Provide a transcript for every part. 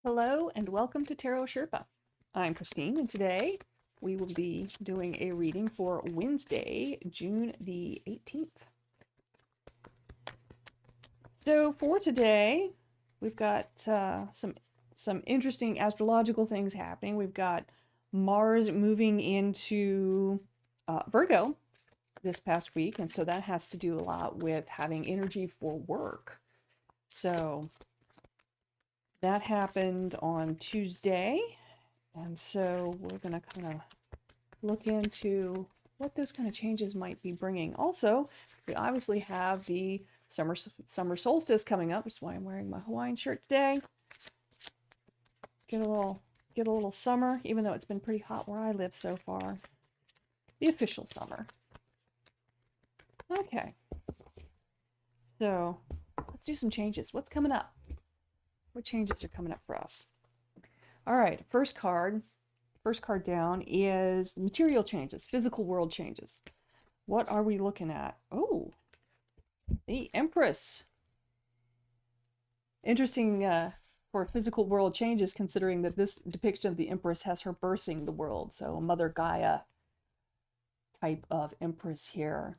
Hello and welcome to Tarot Sherpa. I'm Christine, and today we will be doing a reading for Wednesday, June the 18th. So for today, we've got some interesting astrological things happening. We've got Mars moving into Virgo this past week, and so that has to do a lot with having energy for work. So that happened on Tuesday. And so we're going to kind of look into what those kind of changes might be bringing. Also, we obviously have the summer solstice coming up, which is why I'm wearing my Hawaiian shirt today. Get a little summer, even though it's been pretty hot where I live so far. The official summer. Okay. So let's do some changes. What's coming up? What changes are coming up for us? All right, first card down is the material changes, physical world changes. What are we looking at? Oh, the Empress. Interesting for physical world changes, considering that this depiction of the Empress has her birthing the world. So a Mother Gaia type of Empress here.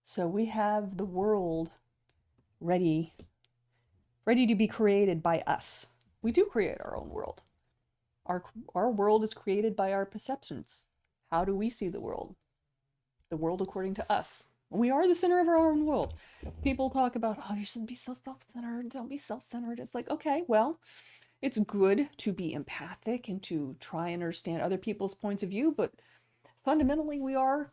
So we have the world ready to be created by us. We do create our own world. Our world is created by our perceptions. How do we see the world? The world according to us. We are the center of our own world. People talk about, oh, you shouldn't be so self-centered. Don't be self-centered. It's like, okay, well, it's good to be empathic and to try and understand other people's points of view, but fundamentally we are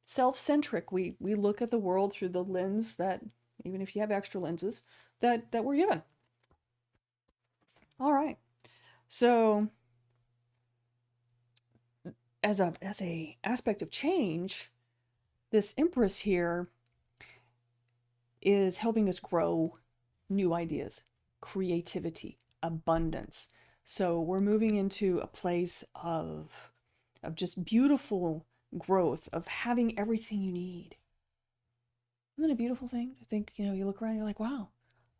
self-centric. We look at the world through the lens that, even if you have extra lenses, that we're given. All right. So as a aspect of change, this Empress here is helping us grow new ideas, creativity, abundance. So we're moving into a place of just beautiful growth, of having everything you need. Isn't it a beautiful thing to think, you look around, you're like, wow,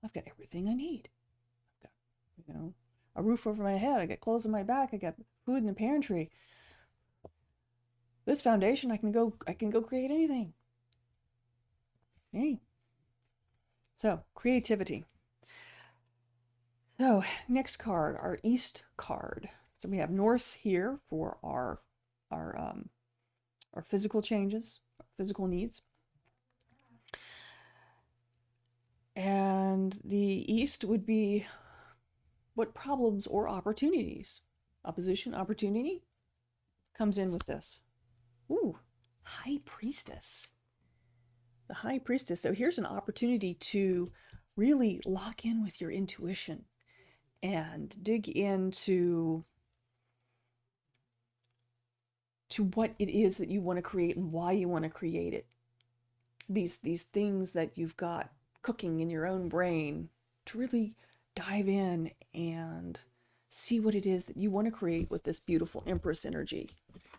I've got everything I need. I've got, a roof over my head. I got clothes on my back. I got food in the pantry. This foundation, I can go create anything. Hey. So, creativity. So, next card, our East card. So we have North here for our physical changes, physical needs. And the East would be what problems or opportunities. Opposition, opportunity comes in with this. Ooh, High Priestess. The High Priestess. So here's an opportunity to really lock in with your intuition and dig into what it is that you want to create and why you want to create it. These things that you've got cooking in your own brain, to really dive in and see what it is that you want to create with this beautiful Empress energy.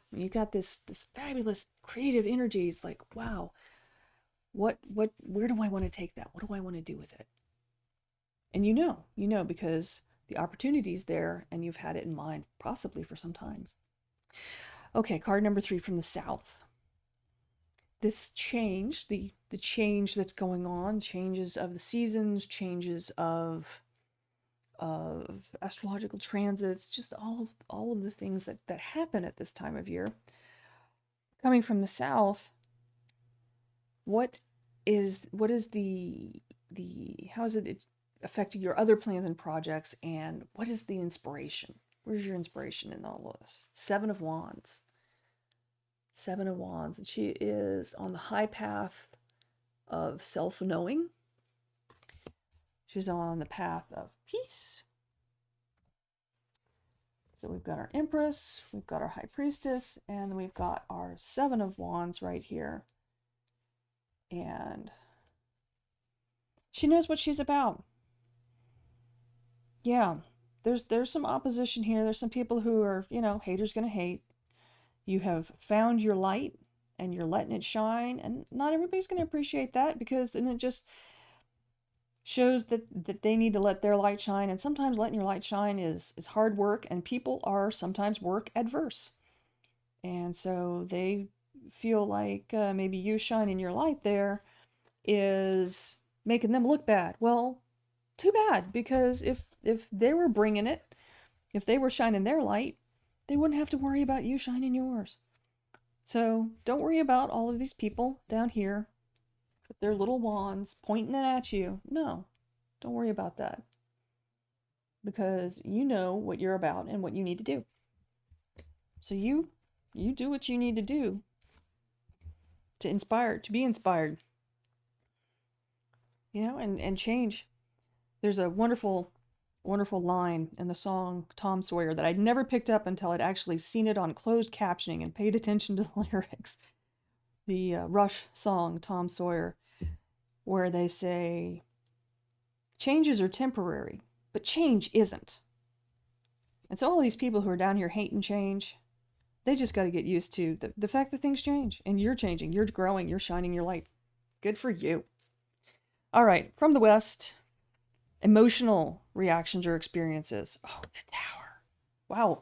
When you've got this fabulous creative energy, it's like, wow, where do I want to take that? What do I want to do with it? And you know because the opportunity is there and you've had it in mind possibly for some time. Okay, card number 3 from the South. This change, the change that's going on, changes of the seasons, changes of astrological transits, just all of the things that happen at this time of year. Coming from the South, what is the how is it affecting your other plans and projects, and what is the inspiration? Where's your inspiration in all of this? 7 of Wands. 7 of Wands, and she is on the high path of self-knowing. She's on the path of peace. So we've got our Empress, we've got our High Priestess, and we've got our 7 of Wands right here. And she knows what she's about. Yeah, there's some opposition here. There's some people who are, haters gonna hate. You have found your light and you're letting it shine, and not everybody's going to appreciate that, because then it just shows that they need to let their light shine, and sometimes letting your light shine is hard work, and people are sometimes work adverse. And so they feel like maybe you shining your light there is making them look bad. Well, too bad, because if they were bringing it, if they were shining their light, they wouldn't have to worry about you shining yours. So don't worry about all of these people down here with their little wands pointing it at you. No, don't worry about that, because you know what you're about and what you need to do. So you do what you need to do to be inspired, and change. There's a wonderful line in the song Tom Sawyer that I'd never picked up until I'd actually seen it on closed captioning and paid attention to the lyrics. The Rush song Tom Sawyer, where they say, changes are temporary, but change isn't. And so all these people who are down here hating change, they just got to get used to the fact that things change, and you're changing, you're growing, you're shining your light. Good for you. All right, from the West, emotional reactions or experiences. Oh, the Tower. Wow.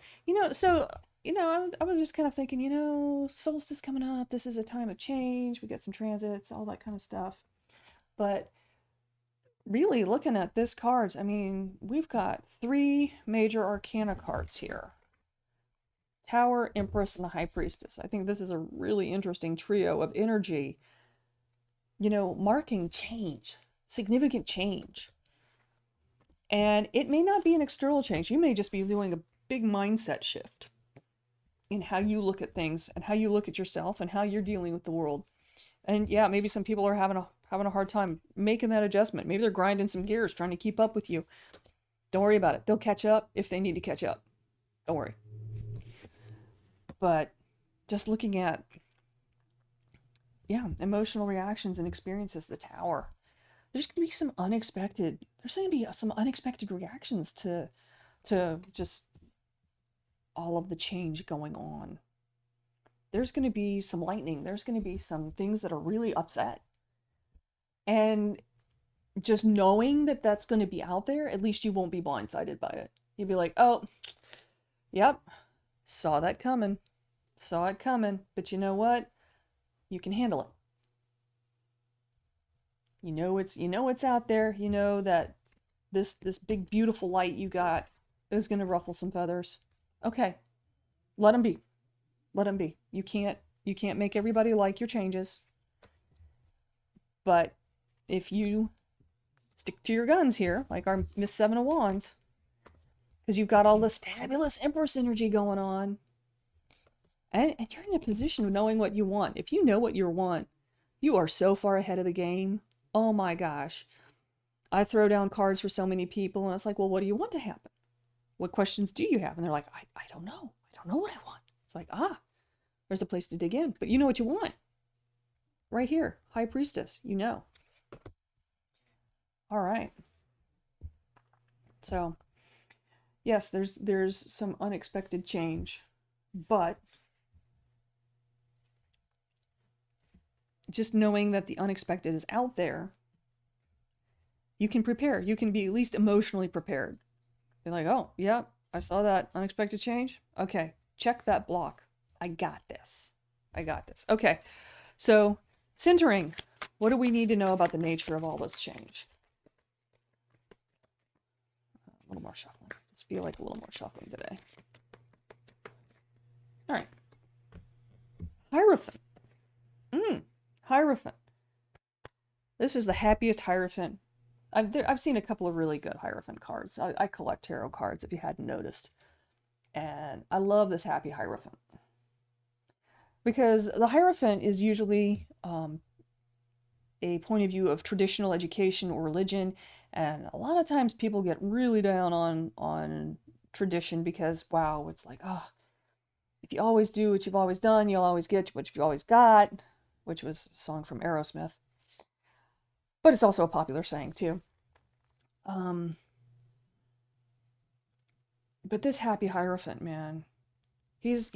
I was just kind of thinking, solstice coming up. This is a time of change. We got some transits, all that kind of stuff. But really looking at this cards, I mean, we've got 3 major arcana cards here. Tower, Empress, and the High Priestess. I think this is a really interesting trio of energy, marking change, significant change. And it may not be an external change. You may just be doing a big mindset shift in how you look at things and how you look at yourself and how you're dealing with the world. And yeah, maybe some people are having a hard time making that adjustment. Maybe they're grinding some gears trying to keep up with you. Don't worry about it. They'll catch up if they need to catch up. Don't worry. But just looking at, emotional reactions and experiences, the Tower. There's going to be some unexpected reactions to just all of the change going on. There's going to be some lightning. There's going to be some things that are really upset. And just knowing that that's going to be out there, at least you won't be blindsided by it. You'll be like, oh, yep, saw it coming. But you know what? You can handle it. It's out there. You know that this big beautiful light you got is going to ruffle some feathers. Okay, let them be. You can't make everybody like your changes. But if you stick to your guns here, like our Miss Seven of Wands, because you've got all this fabulous Empress energy going on, and you're in a position of knowing what you want. If you know what you want, you are so far ahead of the game. Oh my gosh. I throw down cards for so many people, and it's like, well, what do you want to happen? What questions do you have? And they're like, I don't know. I don't know what I want. It's like, there's a place to dig in. But you know what you want. Right here, High Priestess, All right. So, yes, there's some unexpected change, but just knowing that the unexpected is out there, you can prepare. You can be at least emotionally prepared. You're like, oh, yeah, I saw that unexpected change. Okay, check that block. I got this. Okay, so centering. What do we need to know about the nature of all this change? A little more shuffling. Let's feel like a little more shuffling today. All right. Hierophant. Hierophant. This is the happiest Hierophant. I've seen a couple of really good Hierophant cards. I collect tarot cards, if you hadn't noticed. And I love this happy Hierophant. Because the Hierophant is usually a point of view of traditional education or religion. And a lot of times people get really down on tradition because, wow, it's like, if you always do what you've always done, you'll always get what you've always got, which was a song from Aerosmith. But it's also a popular saying too. But this happy Hierophant, man, he's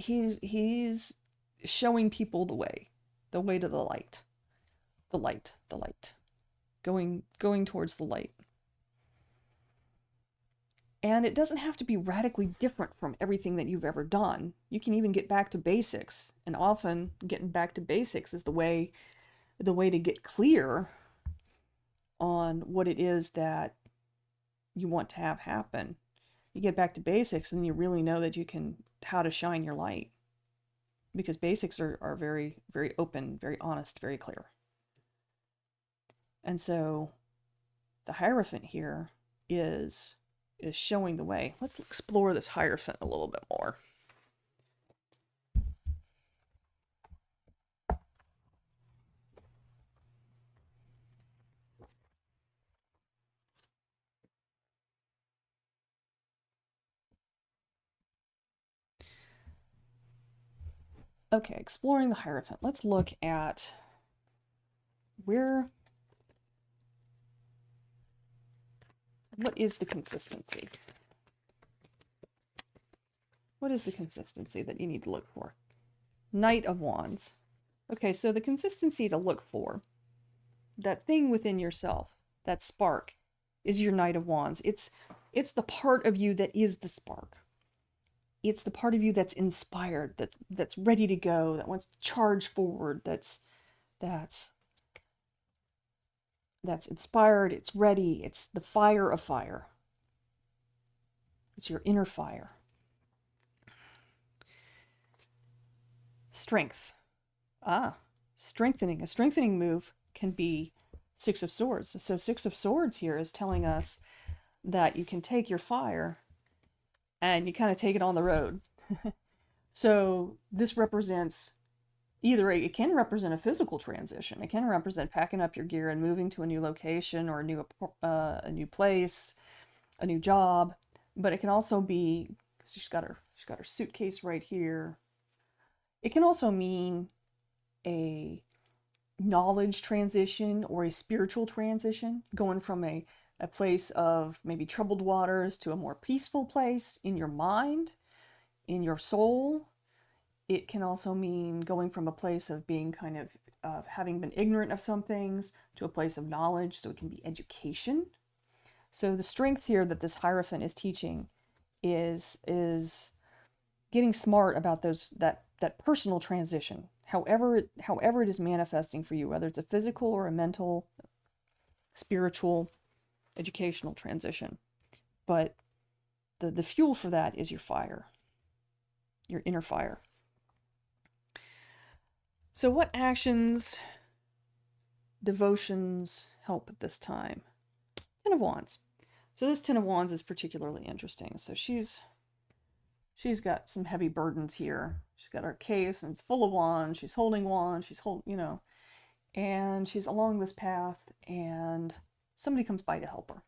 showing people the way to the light. The light. going towards the light. And it doesn't have to be radically different from everything that you've ever done. You can even get back to basics. And often getting back to basics is the way to get clear on what it is that you want to have happen. You get back to basics and you really know that you can, how to shine your light. Because basics are very, very open, very honest, very clear. And so the Hierophant here is showing the way. Let's explore this Hierophant a little bit more. Okay, exploring the Hierophant. Let's look at what is the consistency? What is the consistency that you need to look for? Knight of Wands. Okay, so the consistency to look for, that thing within yourself, that spark, is your Knight of Wands. It's the part of you that is the spark. It's the part of you that's inspired, that's ready to go, that wants to charge forward, that's inspired, it's ready, it's the fire of fire. It's your inner fire. Strength. Strengthening. A strengthening move can be Six of Swords. So Six of Swords here is telling us that you can take your fire and you kind of take it on the road. So this represents it can represent a physical transition. It can represent packing up your gear and moving to a new location or a new place, a new job. But it can also be, she's got her suitcase right here. It can also mean a knowledge transition or a spiritual transition, going from a place of maybe troubled waters to a more peaceful place in your mind, in your soul. It can also mean going from a place of being of having been ignorant of some things to a place of knowledge, so it can be education. So the strength here that this Hierophant is teaching is getting smart about that personal transition, however it is manifesting for you, whether it's a physical or a mental, spiritual, educational transition. But the fuel for that is your fire, your inner fire. So what actions, devotions help at this time? Ten of Wands. So this Ten of Wands is particularly interesting. So she's got some heavy burdens here. She's got her case and it's full of wands. She's holding wands. And she's along this path and somebody comes by to help her.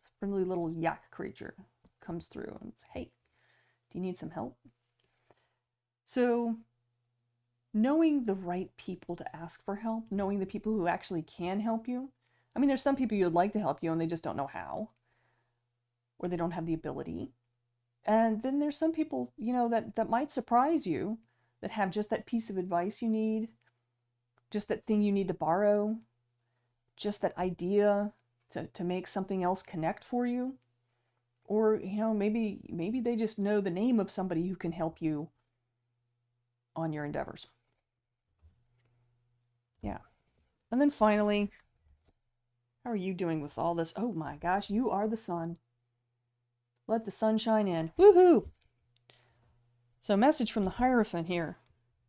This friendly little yak creature comes through and says, "Hey, do you need some help?" So knowing the right people to ask for help, knowing the people who actually can help you. I mean, there's some people you'd like to help you and they just don't know how, or they don't have the ability. And then there's some people, that might surprise you, that have just that piece of advice you need, just that thing you need to borrow, just that idea to make something else connect for you. Or, maybe they just know the name of somebody who can help you on your endeavors. Yeah. And then finally, how are you doing with all this? Oh my gosh, you are the sun. Let the sun shine in. Woohoo! So message from the Hierophant here.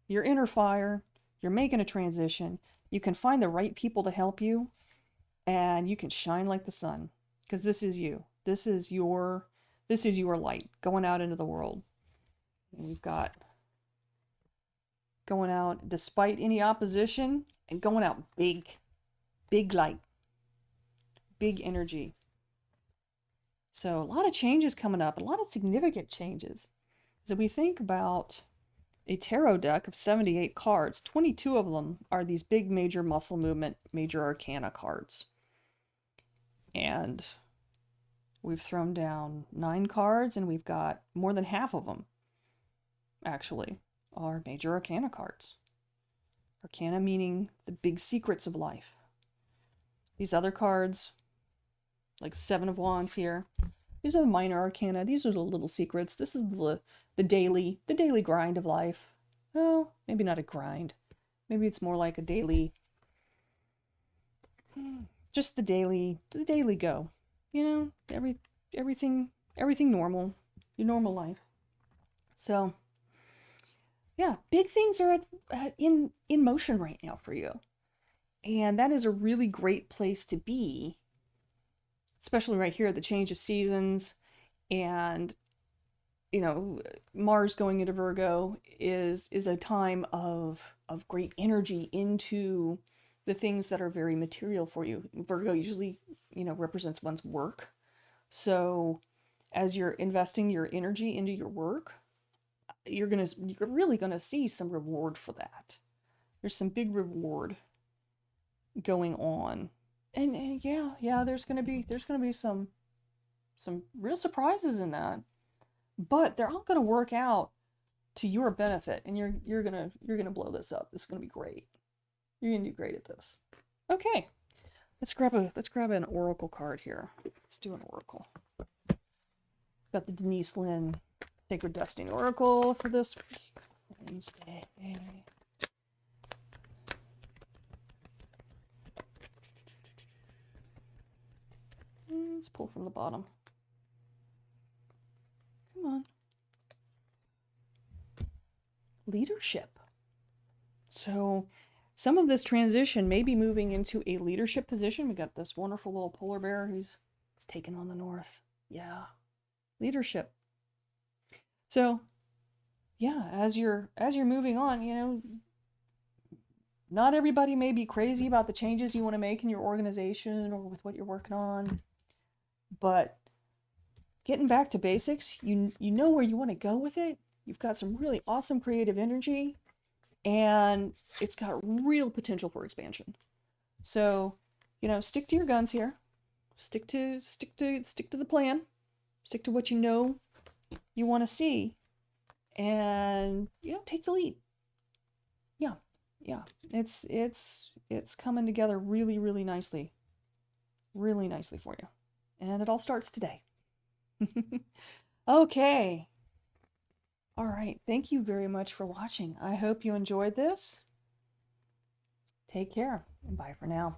Your inner fire, you're making a transition. You can find the right people to help you, and you can shine like the sun. Because this is you. This is your light going out into the world. And we've got going out despite any opposition and going out big. Big light. Big energy. So a lot of changes coming up, a lot of significant changes. So we think about a tarot deck of 78 cards, 22 of them are these big major muscle movement, major arcana cards. And we've thrown down 9 cards and we've got more than half of them, actually, are major arcana cards. Arcana meaning the big secrets of life. These other cards, like Seven of Wands here, these are the minor arcana. These are the little secrets. This is the daily grind of life. Well, maybe not a grind. Maybe it's more like a daily, just the daily go. You know, everything normal, your normal life. So, yeah, big things are in motion right now for you. And that is a really great place to be, especially right here at the change of seasons. And, you know, Mars going into Virgo is a time of great energy into the things that are very material for you. Virgo usually, you know, represents one's work. So as you're investing your energy into your work, you're really gonna see some reward for that. There's some big reward going on. And yeah, there's gonna be some real surprises in that. But they're all gonna work out to your benefit, and you're gonna blow this up. This is gonna be great. You're gonna do great at this. Okay. Let's grab an oracle card here. Let's do an oracle. Got the Denise Lynn Sacred Destiny Oracle for this Wednesday. Let's pull from the bottom. Come on. Leadership. So some of this transition may be moving into a leadership position. We got this wonderful little polar bear who's taking on the north. Yeah. Leadership. So yeah, as you're moving on, you know, not everybody may be crazy about the changes you want to make in your organization or with what you're working on, but getting back to basics, you know where you want to go with it. You've got some really awesome creative energy, and it's got real potential for expansion. So, you know, stick to your guns here. Stick to the plan. Stick to what you know you want to see, and you know, take the lead. Yeah, it's coming together really nicely for you, and it all starts today. Okay. All right. Thank you very much for watching. I hope you enjoyed this. Take care, and bye for now.